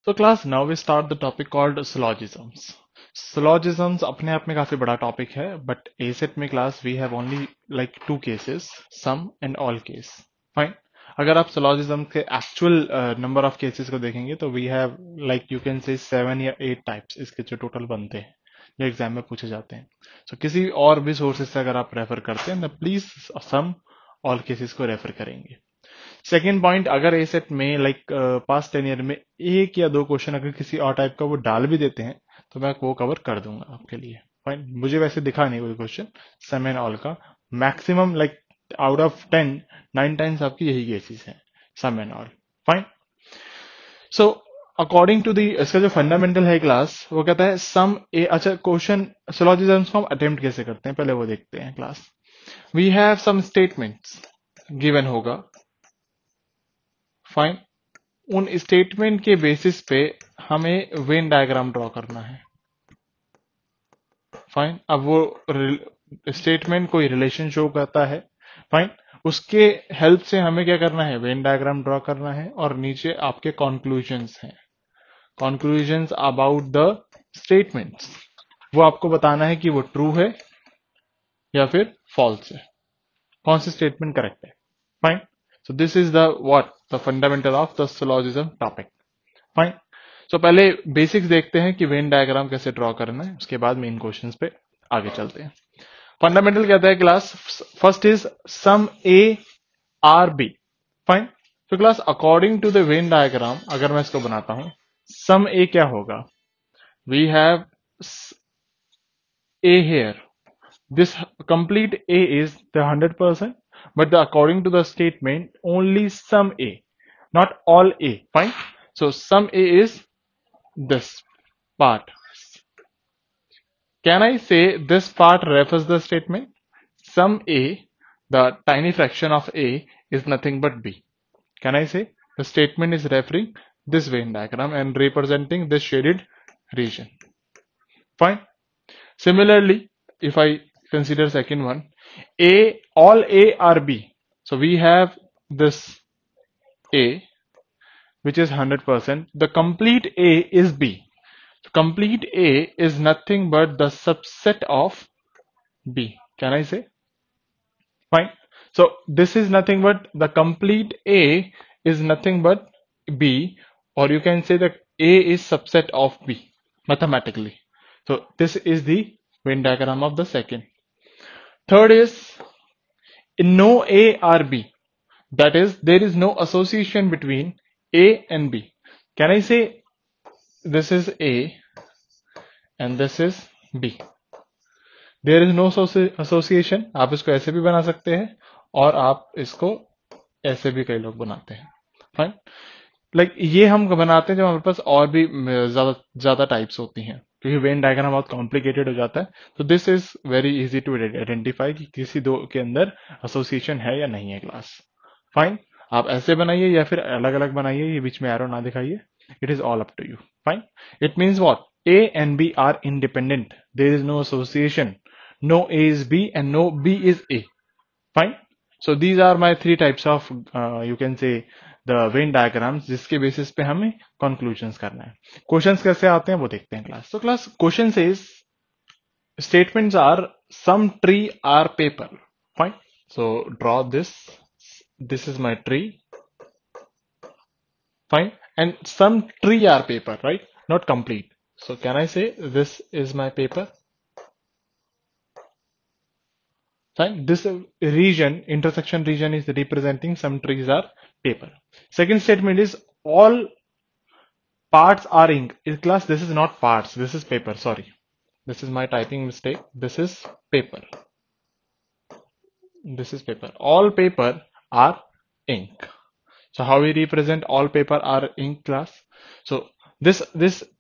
So class, now we start the topic called syllogisms. Syllogisms अपने आप में काफी बड़ा टॉपिक है, बट ACET में class we have only like two cases, some and all case. Fine. अगर आप syllogism के एक्चुअल नंबर ऑफ केसेस को देखेंगे तो we have like you can say 7 या 8 टाइप्स इसके जो टोटल बनते हैं जो एग्जाम में पूछे जाते हैं. So, किसी और भी सोर्सेज से अगर आप रेफर करते हैं तो प्लीज सम ऑल केसेस को रेफर करेंगे. सेकेंड पॉइंट, अगर ए सेट में लाइक पास्ट 10 ईयर में एक या दो क्वेश्चन अगर किसी और टाइप का वो डाल भी देते हैं तो मैं वो कवर कर दूंगा आपके लिए. फाइन. मुझे वैसे दिखा नहीं कोई क्वेश्चन सम एंड ऑल का. Maximum like out of 10 9 times आपकी यही केसेस हैं, sum and all. Fine. So according to the इसका जो फंडामेंटल है क्लास वो कहता है सम ए. अच्छा, क्वेश्चन सिलोजिज्म्स को हम अटेम्प्ट कैसे करते हैं पहले वो देखते हैं class. We have some statements given होगा. फाइन. उन स्टेटमेंट के बेसिस पे हमें वेन डायग्राम ड्रॉ करना है. फाइन. अब वो स्टेटमेंट कोई रिलेशन शो करता है. फाइन. उसके हेल्प से हमें क्या करना है, वेन डायग्राम ड्रॉ करना है. और नीचे आपके कंक्लूजन्स हैं, कंक्लूजन्स अबाउट द स्टेटमेंट्स. वो आपको बताना है कि वो ट्रू है या फिर फॉल्स है, कौन सी स्टेटमेंट करेक्ट है. Fine. So this is the what the fundamental of the syllogism topic. Fine. So पहले बेसिक्स देखते हैं कि वेन डायग्राम कैसे ड्रॉ करना है, उसके बाद मेन क्वेश्चंस पे आगे चलते हैं. फंडामेंटल कहता है class first is some A are B. Fine. तो class according to the Venn diagram अगर मैं इसको बनाता हूं, सम ए क्या होगा, we have A here. This complete A is the 100%, but according to the statement, only sum A, not all A. Fine. So sum A is this part. Can I say this part refers the statement? Sum A, the tiny fraction of A, is nothing but B. Can I say the statement is referring this Venn diagram and representing this shaded region? Fine. Similarly, if I consider second one, A, all A are B. So we have this A, which is 100%. The complete A is B. So complete A is nothing but the subset of B. Can I say? Fine. So this is nothing but the complete A is nothing but B, or you can say that A is subset of B mathematically. So this is the Venn diagram of the second. Third is no A or B. That is, there is no association between A and B. Can I say this is A and this is B? There is no association. आप इसको ऐसे भी बना सकते हैं और आप इसको ऐसे भी कई लोग बनाते हैं. फाइन. लाइक ये हम बनाते हैं जब हमारे पास और भी ज्यादा टाइप्स होती हैं, क्योंकि वेन डायग्राम बहुत कॉम्प्लिकेटेड हो जाता है. तो this is very easy to identify कि किसी दो के अंदर एसोसिएशन है या नहीं है क्लास. फाइन. आप ऐसे बनाइए या फिर अलग अलग बनाइए, ये बीच में एरो ना दिखाइए. It is all up to you. Fine. It means what, A and B are independent. There is no association. No A is B and no B is A. Fine. So these are my three types of you can say the Venn diagrams जिसके basis पे हमें conclusions करना है. Questions कैसे आते हैं वो देखते हैं क्लास. तो class question says statements are some tree or paper. Fine. So draw this. This is my tree. Fine. And some tree or paper, right? Not complete. So can I say this is my paper? Fine. This region, intersection region, is representing some trees or paper. Second statement is all parts are ink. In class, this is not parts. This is paper. Sorry. This is my typing mistake. This is paper. This is paper. All paper are ink. So how we represent all paper are ink class? So this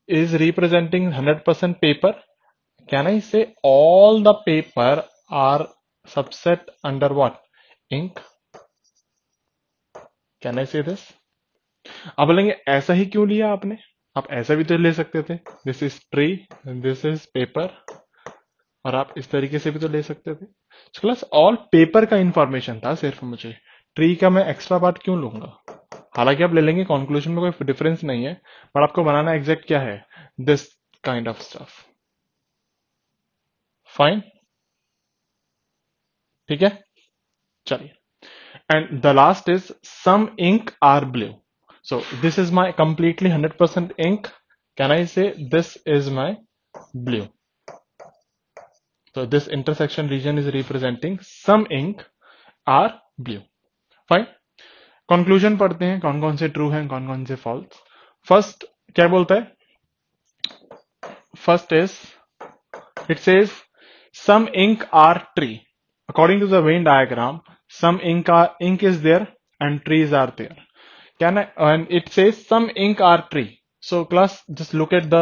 is representing 100% paper. Can I say all the paper are subset under what? Ink. Can I say this? आप बोलेंगे ऐसा ही क्यों लिया आपने, आप ऐसा भी तो ले सकते थे. This is tree, this is paper, और आप इस तरीके से भी तो ले सकते थे. क्लास ऑल पेपर का इंफॉर्मेशन था सिर्फ, मुझे ट्री का मैं एक्स्ट्रा पार्ट क्यों लूंगा. हालांकि आप ले लेंगे, कंक्लूजन में कोई डिफरेंस नहीं है, बट आपको बनाना एग्जैक्ट क्या है, this kind of stuff. Fine, ठीक है, चलिए। And the last is some ink are blue. So this is my completely 100% ink. Can I say this is my blue? So this intersection region is representing some ink are blue. Fine. Conclusion पढ़ते हैं, कौन कौन से true हैं, कौन कौन से false. First क्या बोलता है, first is it says some ink are tree. According to the Venn diagram, some ink is there and trees are there. And it says some ink are tree. So class, just look at the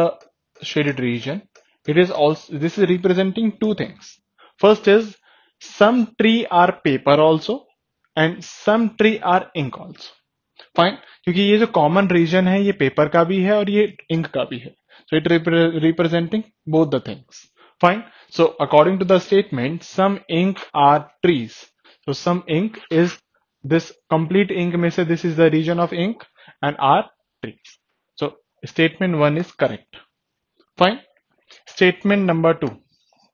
shaded region. It is also, this is representing two things. First is some tree are paper also and some tree are ink also. Fine, क्योंकि ये जो common region है ये paper का भी है और ये ink का भी है. So it representing both the things. Fine. So according to the statement, some ink are trees. So some ink is this complete ink में से this is the region of ink and are trees. So statement 1 is correct. Fine. Statement number 2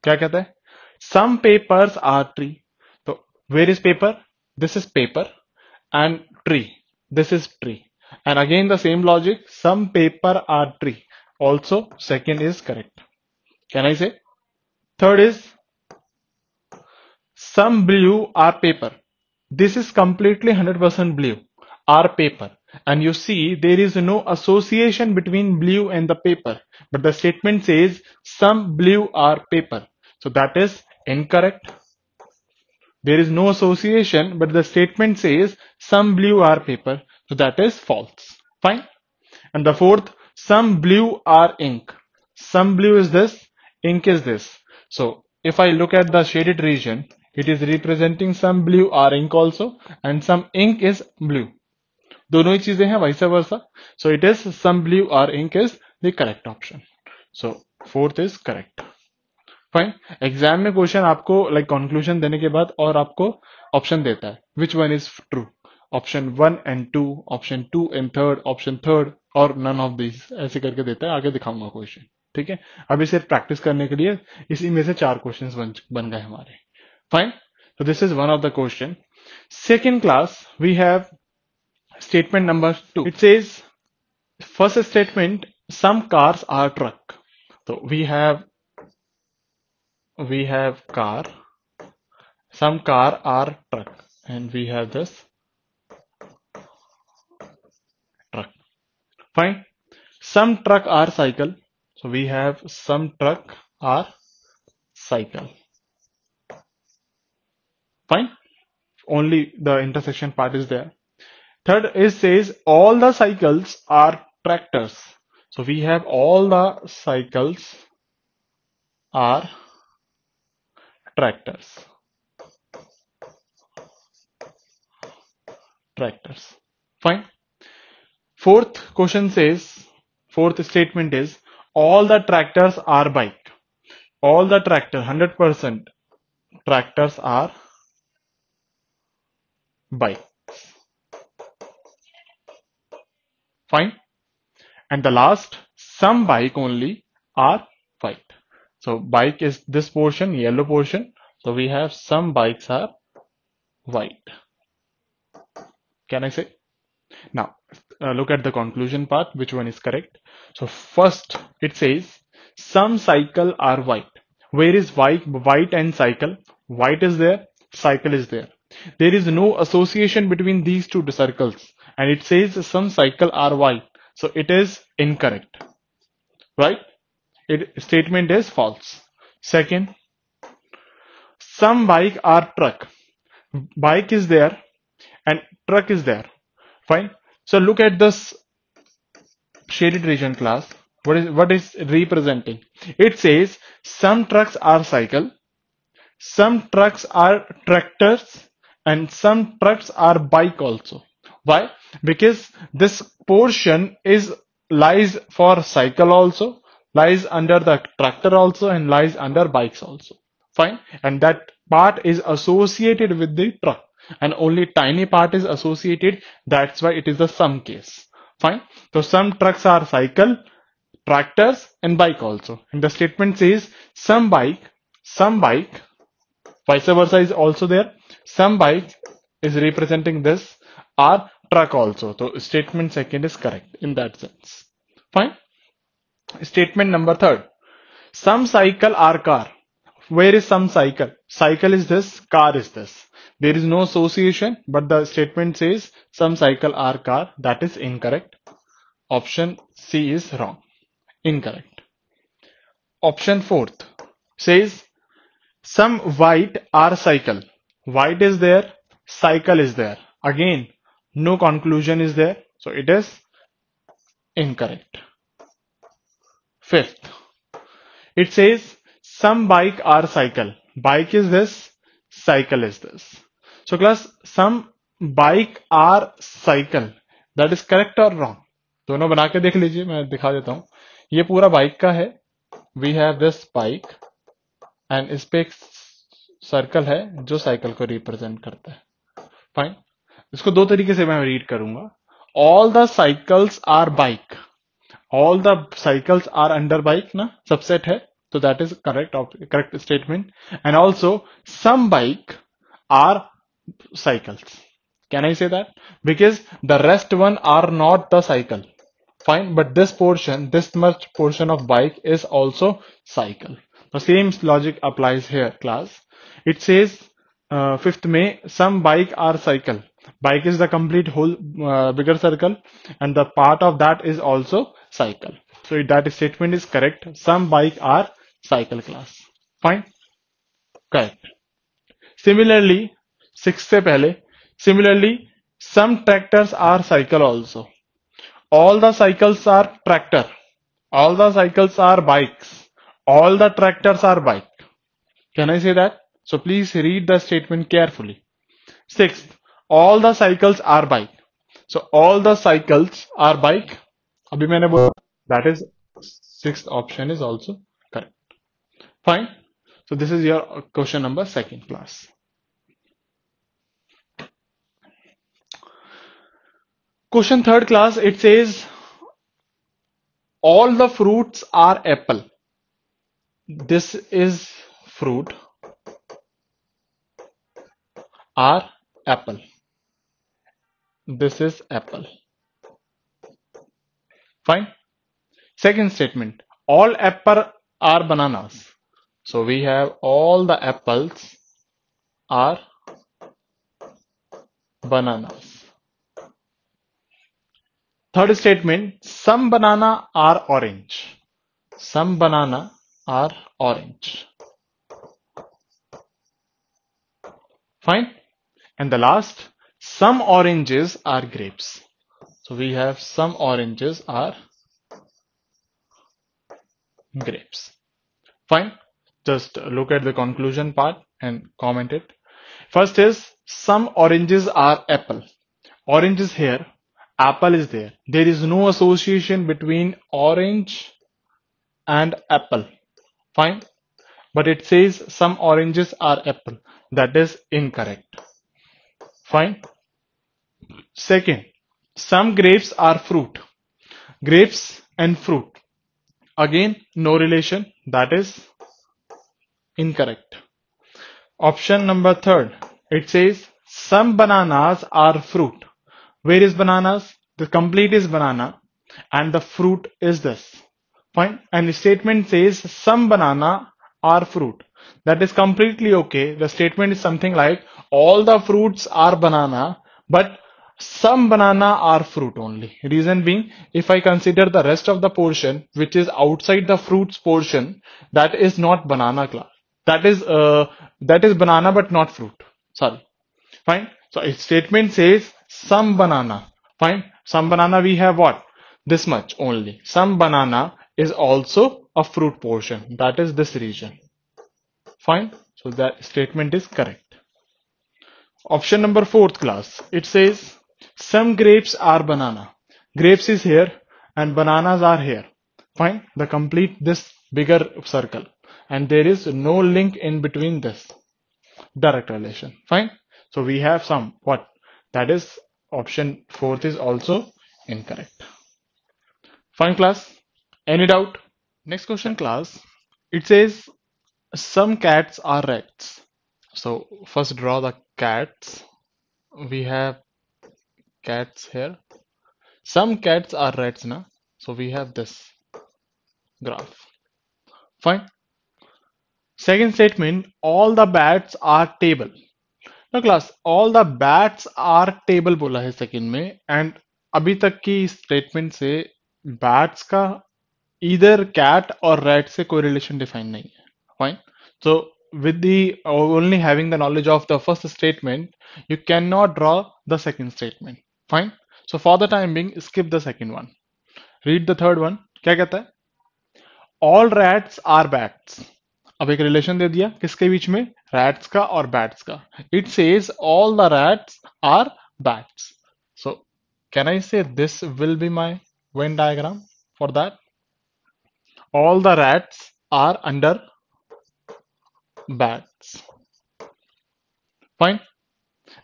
क्या कहता है, some papers are tree. So where is paper? This is paper and tree. This is tree. And again the same logic, some paper are tree. Also second is correct. Can I say? Third is some blue are paper. This is completely 100% blue, are paper. And you see there is no association between blue and the paper. But the statement says some blue are paper. So that is incorrect. There is no association, but the statement says some blue are paper. So that is false. Fine. And the fourth, some blue are ink. Some blue is this, ink is this. So if I look at the shaded region, it is representing some blue are ink also and some ink is blue. दोनों ही चीजें हैं, vice versa. So it is some blue or ink is the correct option. So fourth is correct. Fine. Exam में question आपको like conclusion देने के बाद और आपको ऑप्शन देता है, which one is true, option 1 and 2, option 2 and 3, option 3 और नन ऑफ दिस, ऐसे करके देता है। आगे दिखाऊंगा क्वेश्चन, ठीक है। अभी सिर्फ प्रैक्टिस करने के लिए इसी में से 4 क्वेश्चंस बन गए हमारे। Fine, so this is one of the question. Second class we have statement number 2. It says first statement, some cars are truck. So we have car, some car are truck, and we have this truck. Fine. Some truck are cycle. So we have some truck are cycle. Fine. Only the intersection part is there. Third is says all the cycles are tractors. So we have all the cycles are tractors. Fine. Fourth question says, fourth statement is all the tractors are bike. All the tractor, 100% tractors are bike. Fine. And the last, some bike only are white. So bike is this portion, yellow portion. So we have some bikes are white. Can I say? Now look at the conclusion part, which one is correct. So first it says some cycle are white. Where is white and cycle? White is there, cycle is there. There is no association between these two circles, and it says some cycle are white. So it is incorrect, right? Statement is false. Second, some bike are truck. Bike is there and truck is there. Fine. So look at this shaded region class. What is representing? It says some trucks are cycle, some trucks are tractors, and some trucks are bike also. Why? Because this portion is lies for cycle also, lies under the tractor also, and lies under bikes also. Fine. And that part is associated with the truck. and only tiny part is associated. That's why it is the sum case. Fine. So some trucks are cycle, tractors and bike also. And the statement says some bike, vice versa is also there. Some bike is representing this or truck also. So statement second is correct in that sense. Fine. Statement number third. Some cycle or car. Where is some cycle? Cycle is this, car is this. There is no association, but the statement says some cycle or car. That is incorrect. Option C is wrong. Incorrect. Option fourth says some white or cycle. White is there, cycle is there. Again, no conclusion is there. So it is incorrect. Fifth, it says some bike or cycle. Bike is this, cycle is this. So class, some bike or cycle, that is correct or wrong? दोनों बना के देख लीजिए, मैं दिखा देता हूं. ये पूरा बाइक का है. We have this bike and इस पे एक सर्कल है जो साइकिल को रिप्रेजेंट करता है. फाइन. इसको दो तरीके से मैं रीड करूंगा. All the cycles are bike. All the cycles are under bike ना, सबसेट है. So that is correct statement. And also some bike are cycles. Can I say that? Because the rest one are not the cycle. Fine, but this portion, this much portion of bike is also cycle. The same logic applies here, class. It says fifth May, some bike are cycle. Bike is the complete whole bigger circle, and the part of that is also cycle. So that statement is correct. Some bike are cycle, class. Fine, correct. Similarly, sixth से पहले, similarly, some tractors are cycle also. All the cycles are tractor. All the cycles are bikes. All the tractors are bike. Can I say that? So please read the statement carefully. Sixth, all the cycles are bike. So all the cycles are bike. अभी मैंने बोला, that is sixth option is also correct. Fine. So this is your question number second, class. Question third, class. It says all the fruits are apple. This is fruit are apple. This is apple. Fine. Second statement, all apple are bananas. So we have all the apples are bananas. Third statement, some banana are orange. Some banana are orange. Fine. And the last, some oranges are grapes. So we have some oranges are grapes. Fine. Just look at the conclusion part and comment it. First is some oranges are apple. Orange is here. Apple is there. There is no association between orange and apple. Fine. But it says some oranges are apple. That is incorrect. Fine. Second, some grapes are fruit. Grapes and fruit. Again, no relation. That is incorrect. Option number third, it says some bananas are fruit. Where is bananas? The complete is banana and the fruit is this. Fine. And the statement says some banana are fruit. That is completely okay. The statement is something like all the fruits are banana, but some banana are fruit only. Reason being, if I consider the rest of the portion which is outside the fruits portion, that is not banana, class. That is banana but not fruit. Sorry. Fine. So a statement says some banana. Fine. Some banana we have what? This much only. Some banana is also a fruit portion. That is this region. Fine. So that statement is correct. Option number fourth, class. It says some grapes are banana. Grapes is here and bananas are here. Fine. The complete this bigger circle. And there is no link in between this. Direct relation. Fine. So we have some what? That is option fourth is also incorrect. Fine class. Any doubt? Next question class. It says some cats are rats. So first draw the cats. We have cats here. Some cats are rats now. So we have this graph. Fine. Second statement, all the bats are table. Now class, all the bats are table बोला है second में and अभी तक की statement से bats का either cat or rat से कोई रिलेशन डिफाइन नहीं है. Fine. So with the only having the knowledge of the first statement, you cannot draw the second statement. Fine. So for the time being, skip the second one. Read the third one. क्या कहता है? All rats are bats. अब एक relation दे दिया किसके बीच में? Rats का और बैट्स का. It says all the rats are bats. So can I say this will be my Venn diagram for that? All the rats are under bats. Fine.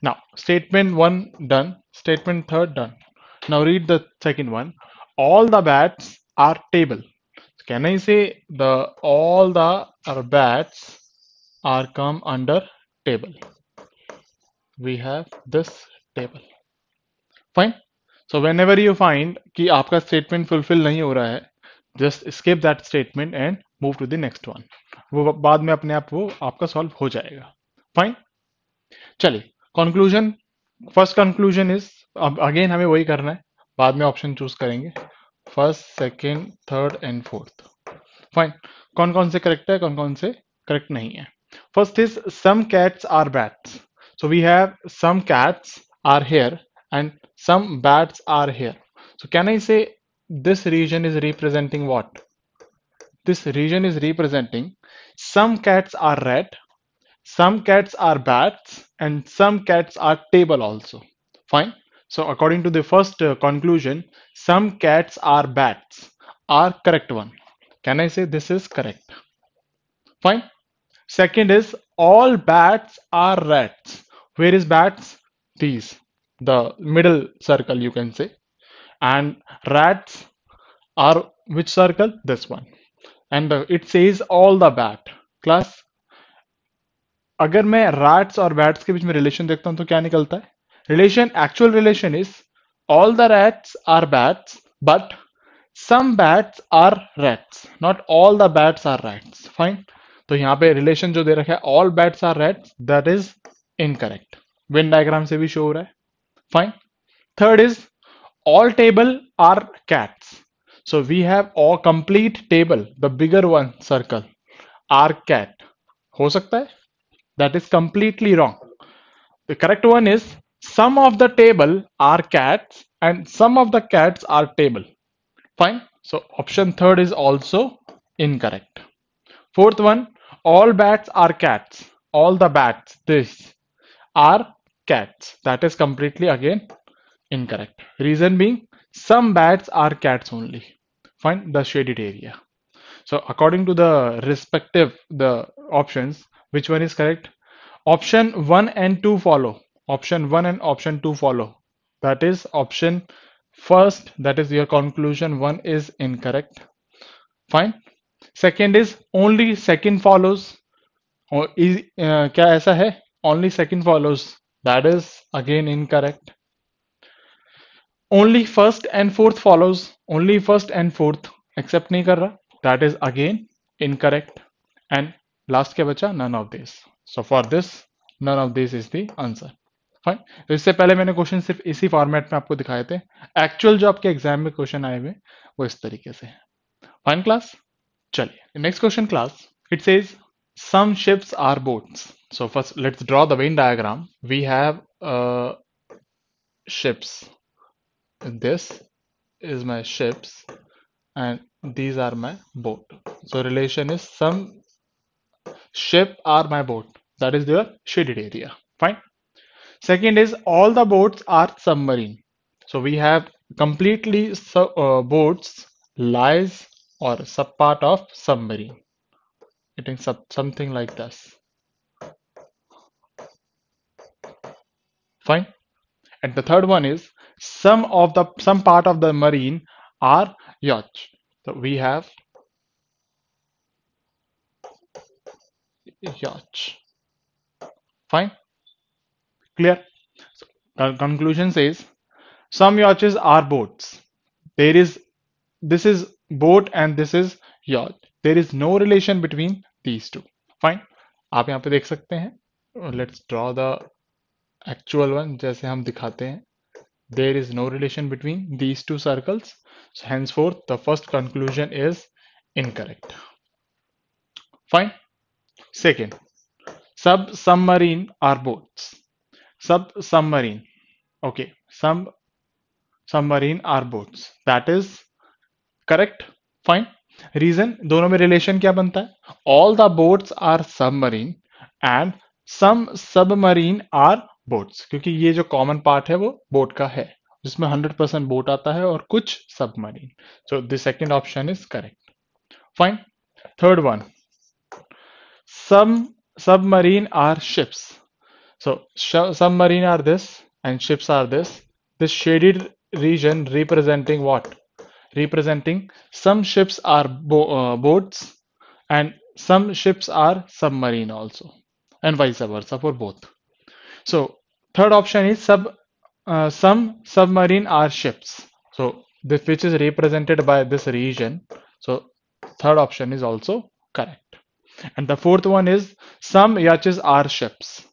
Now statement 1 done, statement third done. Now read the second one. All the bats are table. Can I say the all the bats are come under table? We have this table. Fine. So whenever you find कि आपका statement fulfill नहीं हो रहा है, just skip that statement and move to the next one. वो बाद में अपने आप वो आपका solve हो जाएगा. Fine. चलिए conclusion. First conclusion is अब again हमें वही करना है. बाद में option choose करेंगे. First, second, third and fourth. Fine. कौन कौन से करेक्ट है कौन कौन से करेक्ट नहीं है? First is some cats are bats. So we have some cats are here and some bats are here. So can I say this region is representing what? This region is representing some cats are red, some cats are bats, and some cats are table also. Fine. So according to the first conclusion, some cats are bats are correct one. Can I say this is correct? Fine. Second is all bats are rats. Where is bats? These, the middle circle you can say. And rats are which circle? This one. And it says all the bat. Class, अगर मैं rats और bats के बीच में relation देखता हूं तो क्या निकलता है? Relation, actual relation is all the rats are bats, but some bats are rats. Not all the bats are rats. Fine. तो यहाँ पे रिलेशन जो दे रखा है all bats are rats, that is incorrect. Venn diagram से भी show हो रहा है. Fine. Third is all table are cats. So we have all complete table, the bigger one circle are cat. हो सकता है? That is completely wrong. The correct one is some of the table are cats and some of the cats are table. Fine. So option third is also incorrect. Fourth one, all bats are cats. All the bats, this, are cats. That is completely again incorrect. Reason being, some bats are cats only. Find the shaded area. So according to the respective the options, which one is correct? Option 1 and 2 follow. Option 1 and option 2 follow. That is option first, that is your conclusion 1 is incorrect. Fine. Second is only second follows. और क्या ऐसा है? Only second follows. That is again incorrect. Only first and fourth follows. Only first and fourth accept नहीं कर रहा. That is again incorrect. And last क्या बचा? None of this. So for this, none of this is the answer. Fine. तो इससे पहले मैंने question सिर्फ इसी फॉर्मेट में आपको दिखाए थे. एक्चुअल जो आपके एग्जाम में क्वेश्चन आए हुए वो इस तरीके से है. Fine class. चलिए next question class. It says some ships are boats. So first let's draw the Venn diagram. We have ships. This is my ships and these are my boat. So relation is some ship are my boat. That is the shaded area. Fine. Second is all the boats are submarine. So we have completely boats lies or subpart of submarine. It is something like this. Fine. And the third one is some part of the marine are yacht. So we have yacht. Fine. Clear. So, conclusion says some yachts are boats. There is this is boat and this is yacht. There is no relation between these two. Fine. आप यहाँ पे देख सकते हैं. Let's draw the actual one जैसे हम दिखाते हैं. There is no relation between these two circles. So henceforth, the first conclusion is incorrect. Fine. Second, submarine are boats. Submarine. Okay. Submarine are boats. That is correct. Fine. Reason दोनों में relation क्या बनता है? All the boats are submarine and some submarine are boats. क्योंकि ये जो common part है वो boat का है जिसमें 100% boat आता है और कुछ submarine. So the second option is correct. Fine. Third one. Some submarine are ships. So submarine are this and ships are this. This shaded region representing what? Representing some ships are boats and some ships are submarine also, and vice versa for both. So third option is some submarine are ships. So this which is represented by this region. So third option is also correct. And the fourth one is some yachts are ships.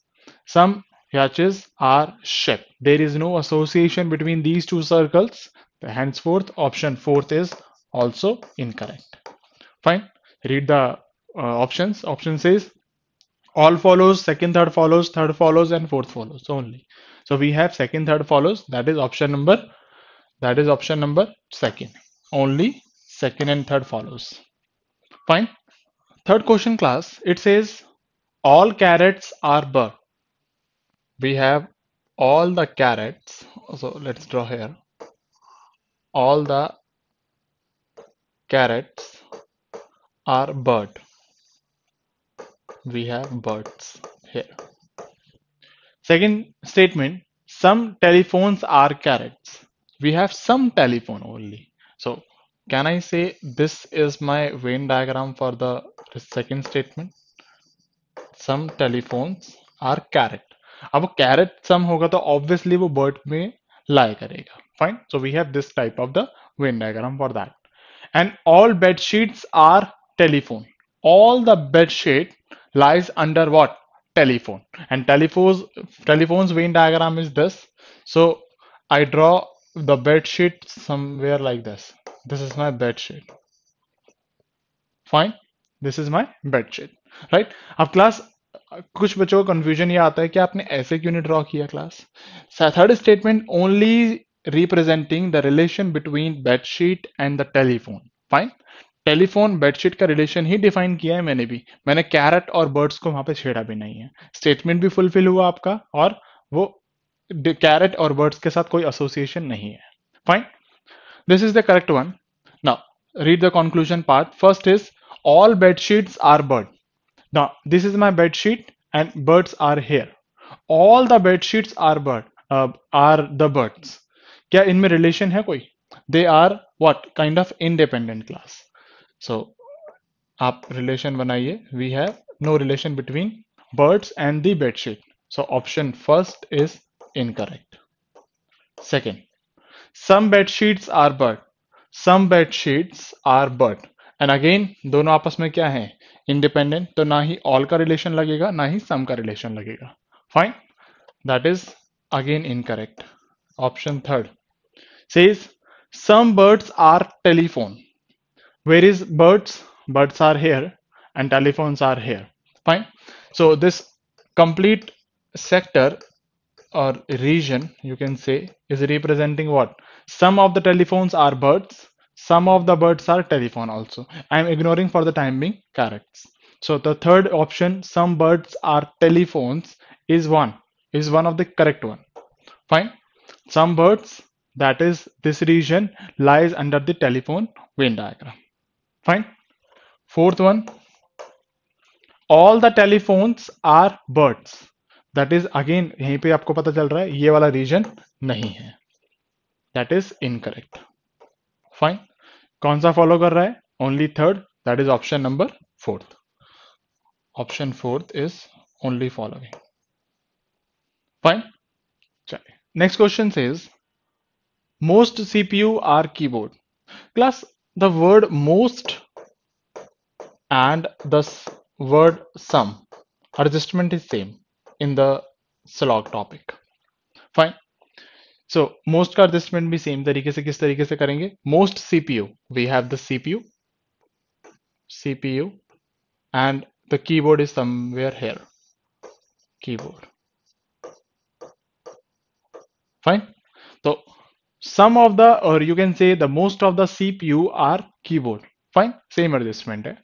Some yachts are ship. There is no association between these two circles. Henceforth, option fourth is also incorrect. Fine. Read the options. Option says all follows, second, third follows, and fourth follows only. So we have second, third follows. That is option number second. Only second and third follows. Fine. Third question class, it says all carrots are burnt. We have all the carrots. So let's draw here. All the carrots are bird. We have birds here. Second statement, some telephones are carrots. We have some telephone only. So can I say this is my Venn diagram for the second statement? Some telephones are carrot. अब carrot sum होगा तो obviously वो bird में lie करेगा. Fine. So we have this type of the Venn diagram for that. And all bed sheets are telephone. All the bed sheet lies under what? Telephone. And telephone's Venn diagram is this. So I draw the bed sheet somewhere like this. This is my bed sheet. Fine. This is my bed sheet. Right. अब class कुछ बच्चों को confusion ये आता है कि आपने ऐसे क्यों नहीं ड्रॉ किया class. Third statement only representing the relation between bedsheet and the telephone. Fine. Telephone bedsheet का रिलेशन ही डिफाइन किया है मैंने कैरेट और बर्ड्स को वहां पे छेड़ा भी नहीं है. स्टेटमेंट भी फुलफिल हुआ आपका और वो कैरेट और बर्ड्स के साथ कोई एसोसिएशन नहीं है. Fine. This is the correct one. Now read the conclusion part. First is all bed sheets are bird. Now this is my bed sheet and birds are here. All the bed sheets are are the birds. क्या इनमें relation है कोई? They are what kind of independent class. So आप relation बनाइए. We have no relation between birds and the bed sheet. So option first is incorrect. Second, some bed sheets are bird. Some bed sheets are bird. And again दोनों आपस में क्या है? Independent. तो ना ही all का relation लगेगा ना ही सम का रिलेशन लगेगा. Fine. That is again incorrect. Option third says some birds are telephone. Where is birds? Birds are here and telephones are here. Fine. So this complete sector or region you can say is representing what? Some of the telephones are birds. Some of the birds are telephone also. I am ignoring for the time being carrots. So the third option, some birds are telephones, is one of the correct one. Fine. Some birds, that is this region, lies under the telephone Venn diagram. Fine. Fourth one, all the telephones are birds. That is again यहीं पे आपको पता चल रहा है ये वाला reason नहीं है, दैट इज इनकरेक्ट। फाइन, कौन सा फॉलो कर रहा है? Only third, that is option number fourth. Option fourth is only following. Fine, चलिए next question says most CPU are keyboard. Class, the word most and the word some adjustment is same in the slog topic. Fine. So most का adjustment भी same तरीके से किस तरीके से करेंगे? Most CPU, we have the CPU and the keyboard is somewhere here. Keyboard. Fine. So some of the, or you can say the most of the CPU are keyboard. Fine. Same adjustment है.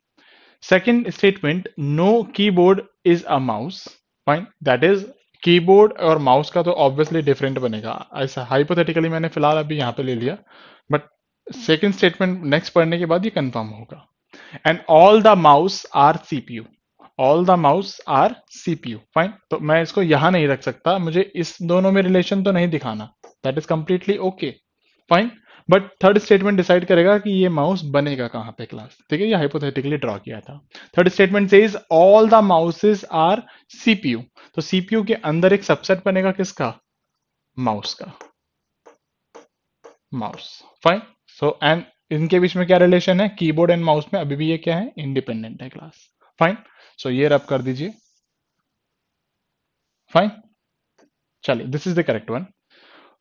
Second statement, no keyboard is a mouse. Fine. That is keyboard और mouse का तो obviously different बनेगा, ऐसा hypothetically मैंने फिलहाल अभी यहाँ पे ले लिया, बट सेकंड स्टेटमेंट नेक्स्ट पढ़ने के बाद ये कंफर्म होगा। And all the mouse are CPU, all the mouse are CPU. Fine, तो मैं इसको यहां नहीं रख सकता, मुझे इस दोनों में रिलेशन तो नहीं दिखाना, that is completely okay. Fine, but third statement decide करेगा कि ये माउस बनेगा कहां पे क्लास, ठीक है, ये हाइपोथेटिकली ड्रॉ किया था। Third statement says all the mouses are CPU, तो सीपीयू के अंदर एक सबसेट बनेगा किसका? माउस का, माउस। फाइन, सो एंड इनके बीच में क्या रिलेशन है? कीबोर्ड एंड माउस में अभी भी ये क्या है? इंडिपेंडेंट है क्लास। फाइन, सो ये रब कर दीजिए। फाइन, चलिए this is the correct one.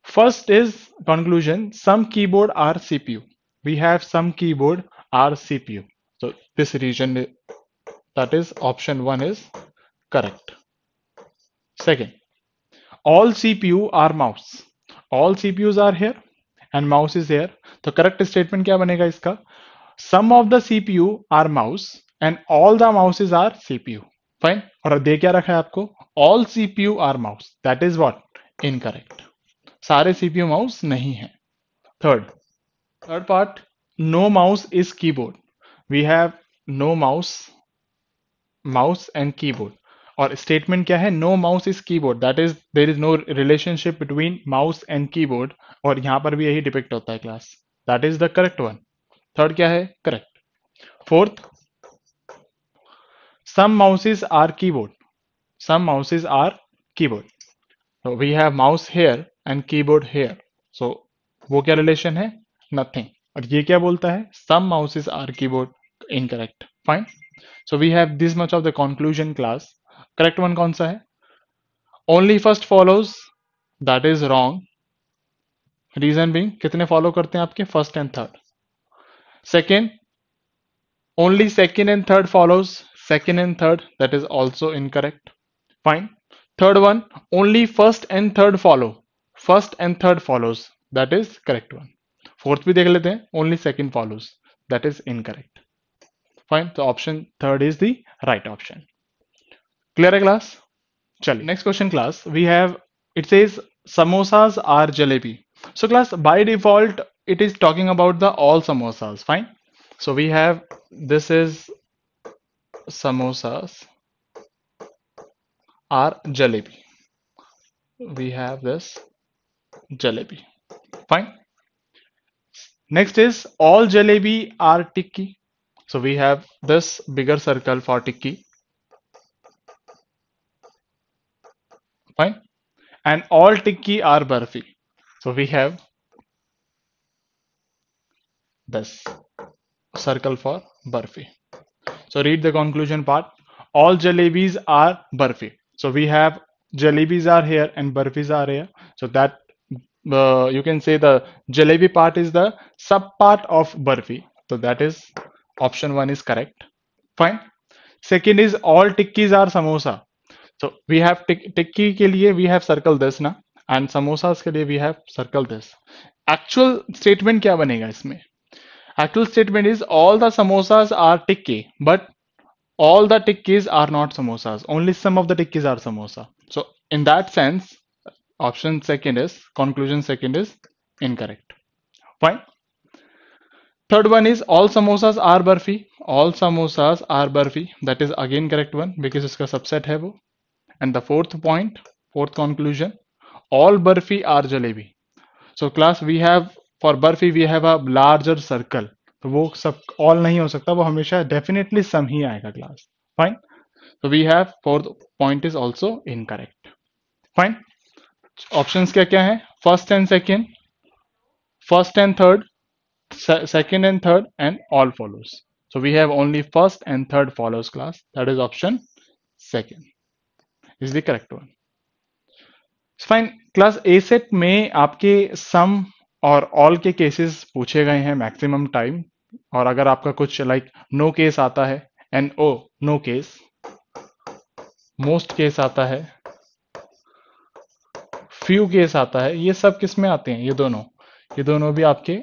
First is conclusion, some keyboard are CPU. We have some keyboard are CPU. So this region, that is option 1 is correct. Second, all CPU are mouse. All CPUs are here and mouse is here. तो correct statement क्या बनेगा इसका? Some of the CPU are mouse and all the mouses are CPU. Fine. और दे क्या रखा है आपको? All CPU are mouse. That is what? Incorrect. सारे सीपीयू माउस नहीं है। Third part, no mouse is keyboard. We have no mouse, mouse and keyboard, और statement क्या है? No mouse is keyboard, that is there is no relationship between mouse and keyboard, और यहां पर भी यही डिपिक्ट होता है class, that is the correct one. Third क्या है? Correct. Fourth, some mouses are keyboard, some mouses are keyboard, so we have mouse here and keyboard here, so वो क्या रिलेशन है? नथिंग। और ये क्या बोलता है? some mouses are keyboard, incorrect. fine, so we have this much of the conclusion class. correct one कौन सा है? only first follows, that is wrong. reason being, कितने फॉलो करते हैं आपके? First and third. Second, only second and third follows, second and third, that is also incorrect. fine, third one, only first and third follow, first and third follows, that is correct one. fourth भी देख लेते हैं, only second follows, that is incorrect. fine, so option third is the right option. clear है class? चलिए next question class, we have, it says samosas are jalebi. So class, by default it is talking about the all samosas. fine, so we have, this is samosas are jalebi, we have this jalebi. fine, next is all jalebi are tikki, so we have this bigger circle for tikki. fine, and all tikki are barfi, so we have this circle for barfi. So read the conclusion part, all jalebis are barfi, so we have jalebis are here and barfis are here, so that you can say the jalebi part is the sub part of barfi, so that is option 1 is correct. fine, second is all tikkis are samosa, so we have tikki के लिए we have circle this ना, and samosas के लिए we have circle this. actual statement क्या बनेगा इसमें? actual statement is all the samosas are tikki, but all the tikkis are not samosas, only some of the tikkis are samosa, so in that sense option second is, conclusion second is incorrect. fine, third one is all samosas are barfi, all samosas are barfi, that is again correct one because इसका subset है वो. And the fourth conclusion, all Barfi are jalebi. So class we have, for Barfi we have a larger circle. तो वो सब all नहीं हो सकता, वो हमेशा definitely some ही आएगा class. Fine. So we have fourth point is also incorrect. Fine. Options क्या क्या है? First and second, first and third, second and third, and all follows. So we have only first and third follows class. That is option second is the correct one. Fine class A set में आपके सम और all के cases पूछे गए हैं maximum time, और अगर आपका कुछ लाइक नो केस आता है, and oh no case, most case आता है, फ्यू केस आता है, ये सब किस में आते हैं? ये दोनों भी आपके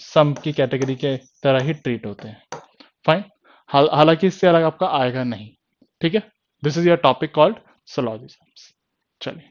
सम की कैटेगरी के तरह ही ट्रीट होते हैं. फाइन. हालांकि इससे अलग आपका आएगा नहीं. ठीक है. This is your topic called syllogisms. चलिए.